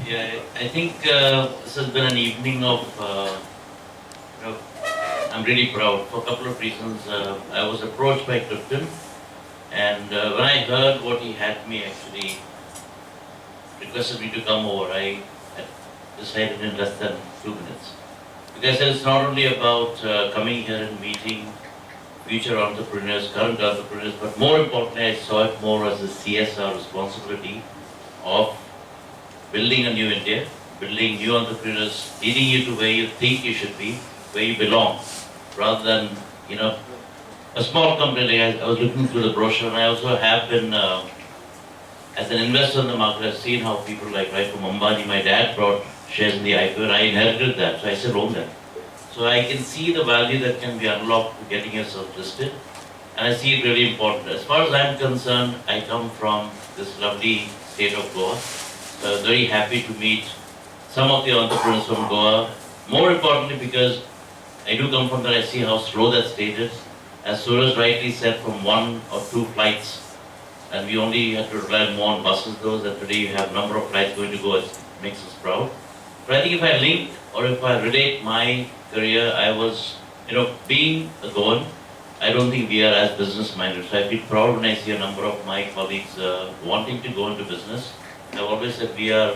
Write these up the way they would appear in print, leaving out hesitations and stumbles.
Yeah, I think this has been an evening of, you know, I'm really proud for a couple of reasons. I was approached by Clifton, and when I heard what he had me actually requested me to come over, I had decided in less than 2 minutes. Because it's not only about coming here and meeting future entrepreneurs, current entrepreneurs, but more importantly, I saw it more as a CSR responsibility of building a new India, building new entrepreneurs, leading you to where you think you should be, where you belong, rather than, you know, a small company. I was looking through the brochure, and I also have been, as an investor in the market, I've seen how people like, right from Ambani, my dad brought shares in the IPO, and I inherited that, so I still own that. So I can see the value that can be unlocked to getting yourself listed, and I see it really important. As far as I'm concerned, I come from this lovely state of Goa. So I was very happy to meet some of the entrepreneurs from Goa. More importantly, because I do come from there, I see how slow that state is. As Suraj rightly said, from 1 or 2 flights, and we only had to rely more on buses those, and today you have a number of flights going to go, it makes us proud. But I think if I link or if I relate my career, I was, being a Goan, I don't think we are as business minded. So I feel proud when I see a number of my colleagues wanting to go into business. I've always said we are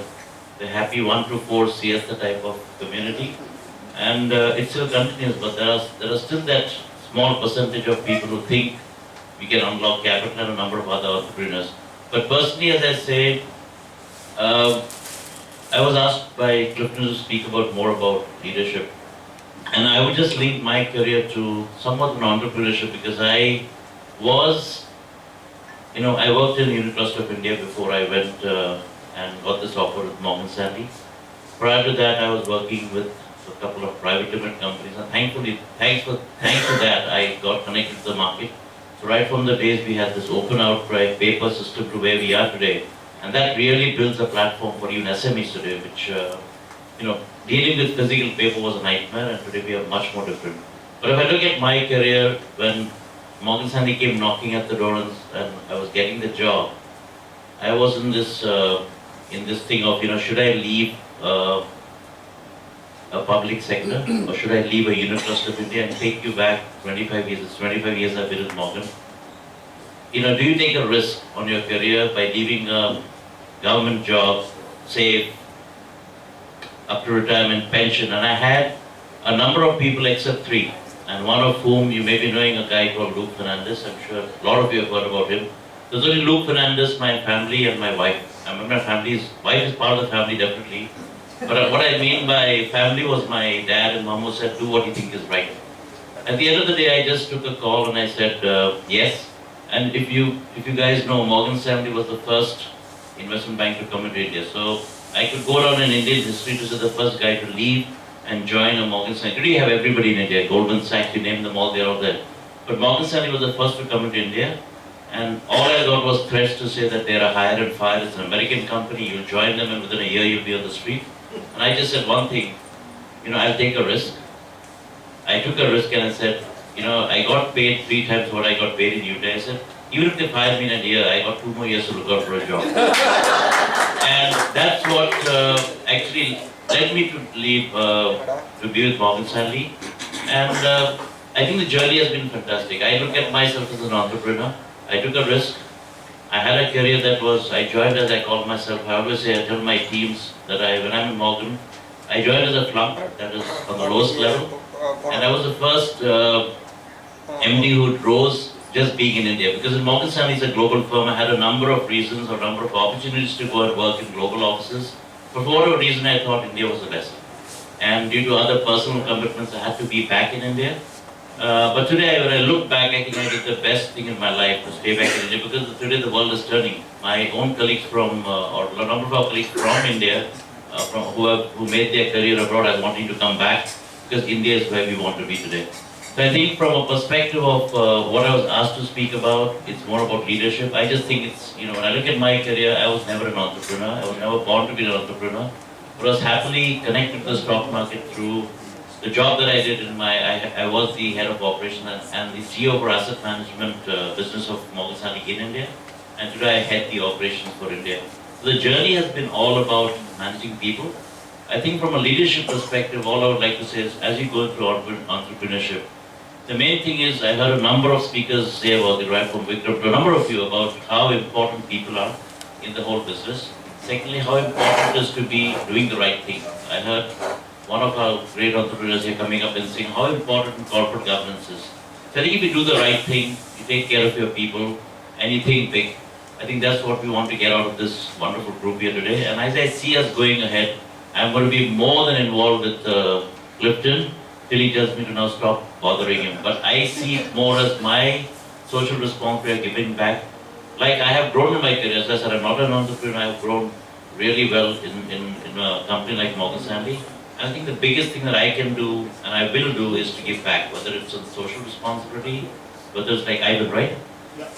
the happy 1 to 4 siesta type of community, and it still continues. But there are still that small percentage of people who think we can unlock capital and a number of other entrepreneurs. But personally, as I say, I was asked by Clifton to speak more about leadership, and I would just link my career to somewhat an entrepreneurship because I was. I worked in Unit Trust of India before I went and got this offer with Morgan Stanley. Prior to that, I was working with a couple of private limited companies, and thankfully, thanks to that, I got connected to the market. So right from the days we had this open outcry paper system to where we are today, and that really builds a platform for even SMEs today, which, dealing with physical paper was a nightmare, and today we are much more different. But if I look at my career, when Morgan Stanley came knocking at the door and I was getting the job, I was in this thing of, should I leave a public sector or should I leave a Unit Trust of India and take you back 25 years? It's 25 years I've been at Morgan. Do you take a risk on your career by leaving a government job, safe, up to retirement, pension? And I had a number of people except 3. And one of whom you may be knowing, a guy called Luke Fernandez. I'm sure a lot of you have heard about him. There's only Luke Fernandez, my family, and my wife. I mean, my wife is part of the family, definitely. But what I mean by family was my dad and mom who said, do what you think is right. At the end of the day, I just took a call and I said, yes. And if you guys know, Morgan Stanley was the first investment bank to come into India. So I could go down in Indian history to say the first guy to leave and join a Morgan Stanley. Today you have everybody in India, Goldman Sachs, you name them all, they're all there. But Morgan Stanley was the first to come into India, and all I got was threats to say that they're a hire and fire, it's an American company, you'll join them and within a year you'll be on the street. And I just said one thing, I'll take a risk. I took a risk and I said, I got paid 3 times what I got paid in UK. I said, even if they fired me in a year, I got 2 more years to look out for a job. And that's what actually led me to leave to be with Morgan Stanley, and I think the journey has been fantastic. I look at myself as an entrepreneur. I took a risk. I had a career that was, I joined as I called myself. I always say, I tell my teams that when I'm in Morgan, I joined as a flunk, that is on the lowest level, and I was the first MD who rose just being in India. Because in Morgan Stanley is a global firm, I had a number of reasons or a number of opportunities to go and work in global offices. But for whatever reason, I thought India was the best. And due to other personal commitments, I had to be back in India. But today, when I look back, I think I did the best thing in my life to stay back in India, because today the world is turning. My own colleagues from, or a number of our colleagues from India, who made their career abroad, are wanting to come back, because India is where we want to be today. So I think from a perspective of what I was asked to speak about, it's more about leadership. I just think it's, when I look at my career, I was never an entrepreneur. I was never born to be an entrepreneur. But I was happily connected to the stock market through the job that I did I was the head of operations and the CEO for asset management business of Morgan Stanley in India. and today I head the operations for India. So the journey has been all about managing people. I think from a leadership perspective, all I would like to say is, as you go through entrepreneurship, the main thing is, I heard a number of speakers say about it, right from Vikram to a number of you, about how important people are in the whole business. Secondly, how important it is to be doing the right thing. I heard one of our great entrepreneurs here coming up and saying how important corporate governance is. So I think if you do the right thing, you take care of your people, and you think big, I think that's what we want to get out of this wonderful group here today. And as I see us going ahead, I'm going to be more than involved with Clifton till he tells me to now stop bothering him. But I see it more as my social responsibility, giving back. Like I have grown in my career, as I said, I'm not an entrepreneur, I have grown really well in a company like Morgan Stanley. And I think the biggest thing that I can do, and I will do, is to give back, whether it's on social responsibility, whether it's like Ivan, right?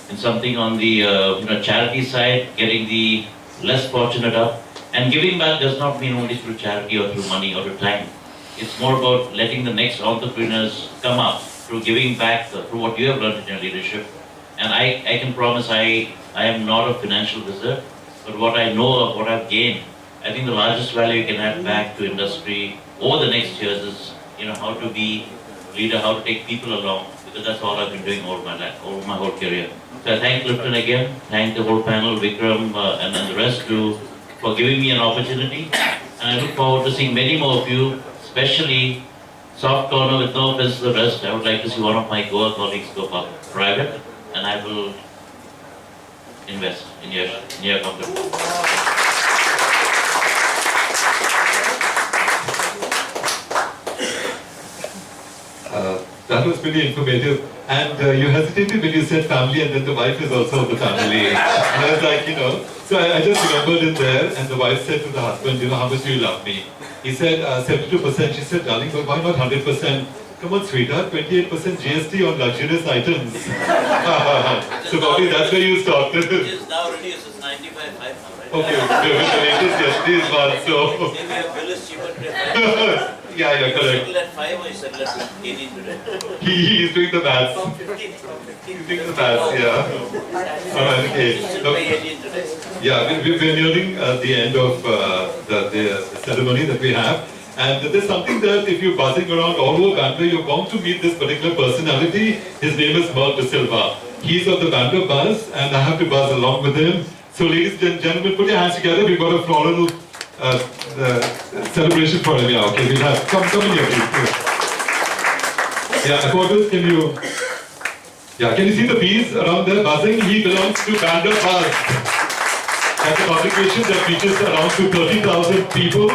And something on the charity side, getting the less fortunate up. And giving back does not mean only through charity or through money or through time. It's more about letting the next entrepreneurs come up through giving back through what you have learned in your leadership. And I can promise I am not a financial wizard, but what I know of what I've gained, I think the largest value you can add back to industry over the next years is how to be a leader, how to take people along, because that's all I've been doing over my whole career. So I thank Clifton again, thank the whole panel, Vikram and then the rest for giving me an opportunity. And I look forward to seeing many more of you, especially soft corner with no offense to the rest. I would like to see one of my Goa colleagues go private, and I will invest in your company. That was pretty informative. And you hesitated when you said family, and then the wife is also the family. And I was like, so I just remembered it there, and the wife said to the husband, how much do you love me? He said, 72%. She said, darling, but why not 100%? Come on, sweetheart, 28% GST on luxurious items. So probably that's where you stopped. It is now reduced, it's 95.5 now, right? Okay, with the latest yesterday's one, so... Maybe your bill is cheaper today. Yeah, you're correct. You settled at 5 or you settled at 18 today? He's doing the maths. From 15, from 15. He's doing the maths, yeah. Alright, okay. By 18 today. Yeah, we're nearing the end of the ceremony that we have. And there's something that if you're buzzing around all over Bangalore, you're bound to meet this particular personality. His name is Merck De Silva. He's of the Bangalore Buzz, and I have to buzz along with him. So ladies and gentlemen, put your hands together. We've got a floral celebration for him. Yeah, okay, we'll have, come in here, please. Yeah, Aquatus, can you see the bees around there buzzing? He belongs to Bangalore Buzz. That's a publication that reaches around to 30,000 people.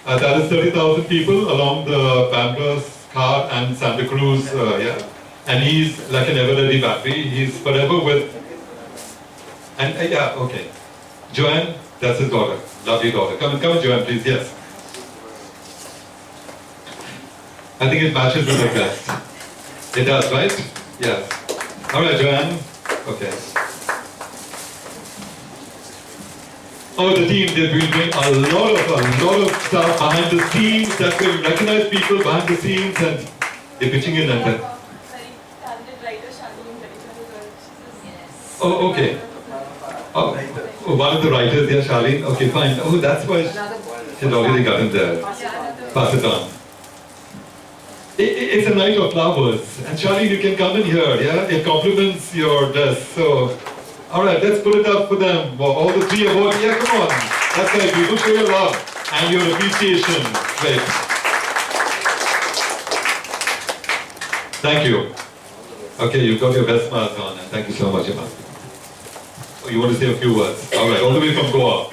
That is 30,000 people along the Bangalore, Car and Santa Cruz, And he's like an ever-ready battery. He's forever with... And okay. Joanne, that's his daughter. Lovely daughter. Come in, Joanne, please. Yes. I think it matches with the best. It does, right? Yes. All right, Joanne. Okay. Oh, the team, they're doing a lot of stuff behind the scenes that will recognize people behind the scenes, and they're pitching in and that. Oh, okay. Oh, one of the writers, yeah, Charlene. Okay, fine. Oh, that's why she's already gotten there. Pass it on. It's a night of flowers. And Charlene, you can come in here, yeah? It complements your dress. So, all right, let's put it up for them. All the three awards. Yeah, come on. That's right. We will show your love and your appreciation. Great. Thank you. Okay, you've got your best mask on, and thank you so much, Emma. Oh, you want to say a few words? All right, all the way from Goa.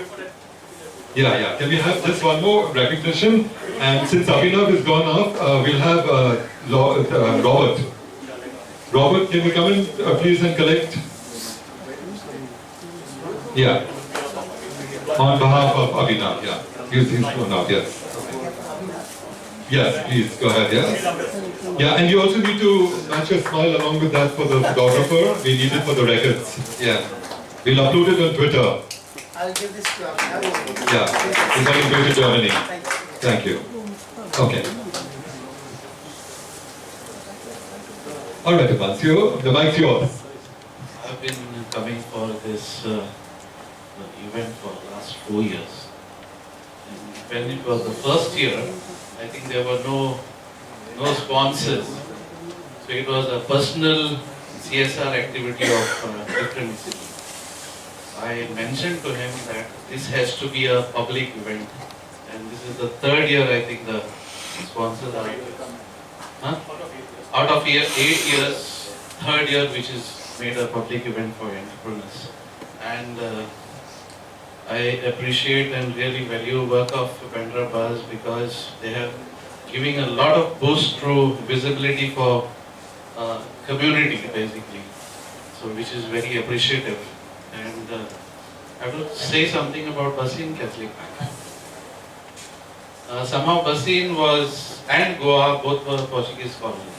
Yeah. Can we have just one more recognition? And since Abhinav is gone off, we'll have Robert. Robert, can you come in, please, and collect? Yeah. On behalf of Abhinav, yeah. He's gone out, yes. Yes, please, go ahead, yes. Yeah, and you also need to match your smile along with that for the photographer. We need it for the records. Yeah. We'll upload it on Twitter. I'll give this to Yeah, it's on Twitter Germany. Thank you. Okay. All right, Amancio, the mic's yours. I've been coming for this event for the last 4 years. And when it was the first year, I think there were no sponsors. So it was a personal CSR activity of different cities. I mentioned to him that this has to be a public event. And this is the third year I think the sponsors are. Huh? Out of 8 years, third year which is made a public event for entrepreneurs. And I appreciate and really value work of Bandra Buzz because they have giving a lot of boost through visibility for community basically. So which is very appreciative. And I will say something about Basin Catholic Bank. Somehow Basin was and Goa both were Portuguese colonies.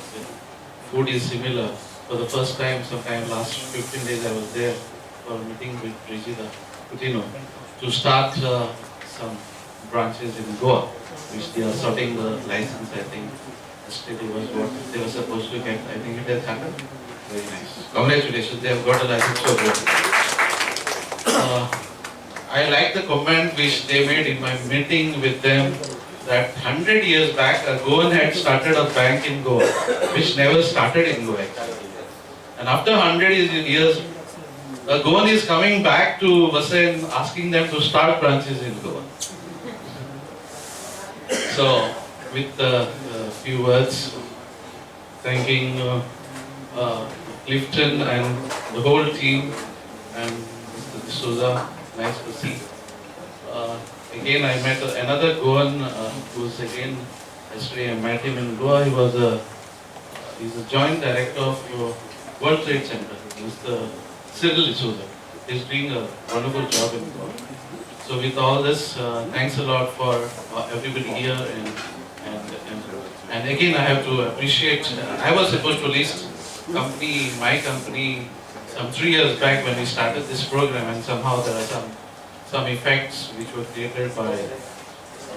Food is similar. For the first time, sometime last 15 days I was there for a meeting with Brigida Coutinho to start some branches in Goa, which they are sorting the license, I think. Yesterday was what they were supposed to get. I think it has happened. Very nice. Congratulations, they have got a license for Goa. I like the comment which they made in my meeting with them that 100 years back a Goan had started a bank in Goa, which never started in Goa actually. And after 100 years, a Goan is coming back to Vasai and asking them to start branches in Goa. So, with a few words, thanking Clifton and the whole team and Mr. D'Souza, nice to see. Again, I met another Goan who's again, yesterday I met him in Goa. He's a joint director of World Trade Center, Mr. Cyril D'Souza. He's doing a wonderful job in Goa. So with all this, thanks a lot for everybody here and again I have to appreciate, I was supposed to list my company some 3 years back when we started this program and somehow there are some effects which were created by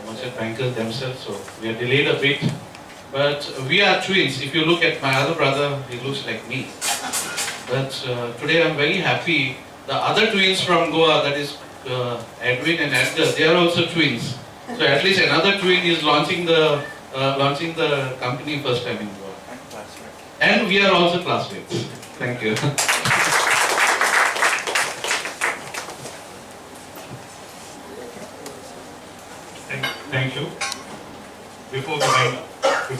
merchant bankers themselves, so we are delayed a bit. But we are twins. If you look at my other brother, he looks like me. But today I'm very happy. The other twins from Goa, that is Edwin and Edgar, they are also twins. So at least another twin is launching the company first time in Goa. And we are also classmates. Thank you. Thank you. Before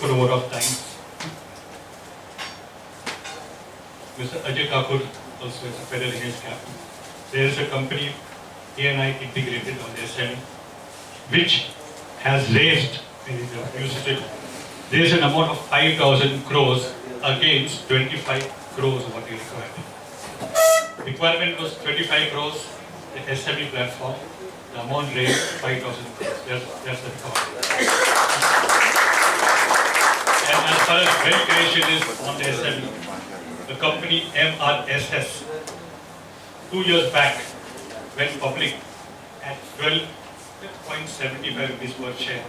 the vote of thanks, Mr. Ajay Kapoor also is a Federal Against Captain. There is a company, ANI integrated on the SME, which has raised, there is an amount of 5,000 crores against 25 crores what they required. Requirement was 25 crores, the SME platform. The amount raised 5,000 crores. That's the record. And as far as wealth creation is on the SME, the company MRSS 2 years back went public at 12.75 rupees per share.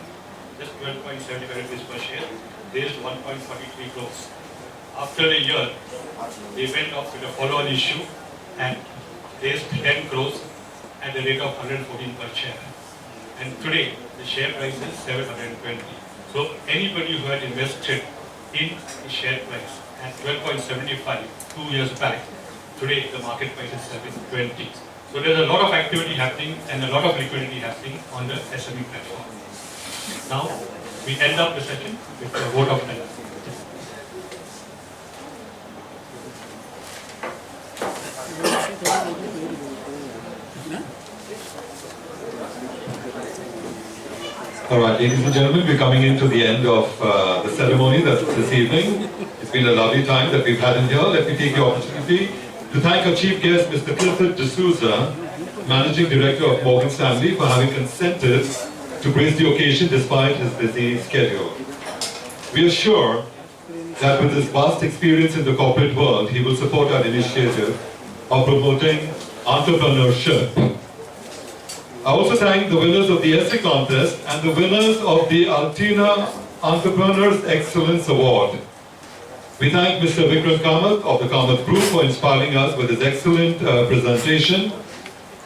Just 12.75 rupees per share, raised 1.43 crores. After a year, they went off with a follow-on issue and raised 10 crores at the rate of 114 per share. And today, the share price is 720. So anybody who had invested in the share price at 12.75 2 years back, today the market price is 720. So there's a lot of activity happening and a lot of liquidity happening on the SME platform. Now, we end up the session with a vote of thanks. All right, ladies and gentlemen, we're coming into the end of the ceremony this evening. It's been a lovely time that we've had in here. Let me take the opportunity to thank our chief guest, Mr. Clifford D'Souza, Managing Director of Morgan Stanley, for having consented to grace the occasion despite his busy schedule. We are sure that with his vast experience in the corporate world, he will support our initiative of promoting entrepreneurship. I also thank the winners of the essay contest and the winners of the ALTINA Entrepreneurs Excellence Award. We thank Mr. Vikram Kamath of the Kamath Group for inspiring us with his excellent presentation.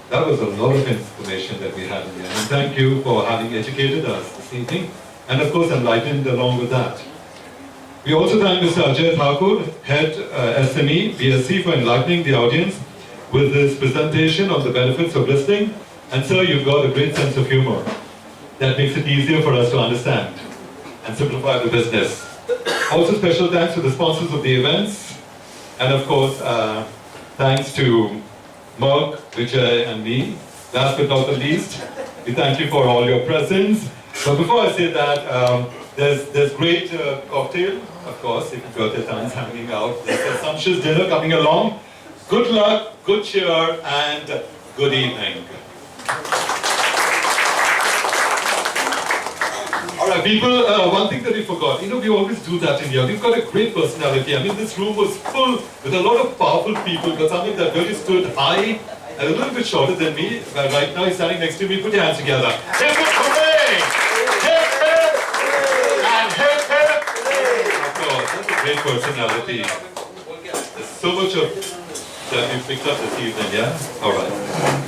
That was a lot of information that we had in here. And thank you for having educated us this evening, and of course enlightened along with that. We also thank Mr. Ajay Thakur, Head SME, BSc, for enlightening the audience with his presentation on the benefits of listening. And sir, you've got a great sense of humor. That makes it easier for us to understand and simplify the business. Also special thanks to the sponsors of the events. And of course, thanks to Mark, Vijay and me. Last but not the least, we thank you for all your presence. But before I say that, there's great cocktail, of course, if you've got your times hanging out. There's a sumptuous dinner coming along. Good luck, good cheer, and good evening. All right, people, one thing that we forgot, we always do that in here. We've got a great personality. I mean, this room was full with a lot of powerful people, but something that really stood high and a little bit shorter than me. But right now, he's standing next to me. Put your hands together. Hip hip hooray! Hip hip! And hip hip! Of course, that's a great personality. There's so much of that we picked up this evening, yeah? All right.